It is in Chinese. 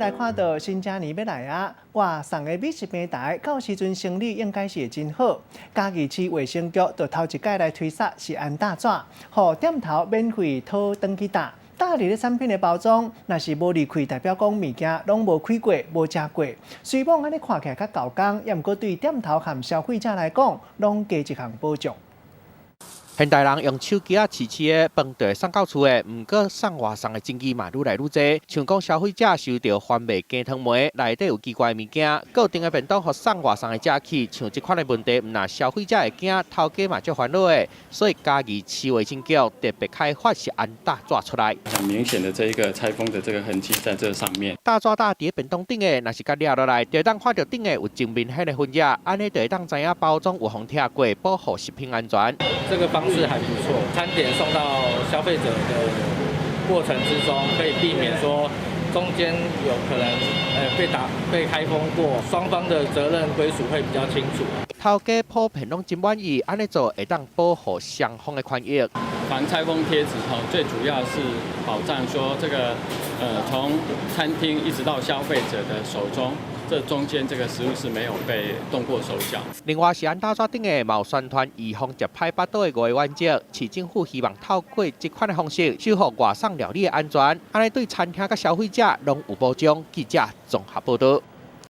来看到新正年要来啊，外送的美食平台到时阵生意应该是会真好。嘉义市卫生局就头一届来推出是安大纸，互店头免费讨登记单。大理的产品的包装，若是无离开，代表讲物件拢无开过、无食过。虽讲安尼看起来较搞工，也毋过对店头和消费者来讲，拢加一项保障。 现代人用手机试的饭袋送到厝的，毋过送外送的争议嘛愈来愈多。像讲消费者收到番麦鸡汤糜，内底有奇怪的物件，固定的便当互送外送的食起，像这款的问题，毋但消费者会惊，头家嘛足烦恼的。所以嘉义市卫生局特别开发是安大纸出来，很明显的这一个拆封的这个痕迹在这上面。大纸搭伫便当顶的，若是甲掠落来，就当看到顶的有正面迄个分页，安尼就会当知影包装有封贴过，保护食品安全。这个方式还不错，餐点送到消费者的过程之中，可以避免说中间有可能被开封过，双方的责任归属会比较清楚。头家普遍拢真满意，安尼做会当保护双方的权益。防拆封贴纸最主要是保障说这个从餐厅一直到消费者的手中。 这中间这个食物是没有被动过手脚。另外是安大纸顶的毛宣传预防食歹巴肚的外原则，市政府希望透过这款的方式，守护外送料理的安全，安尼对餐厅甲消费者拢有保障。记者综合报道。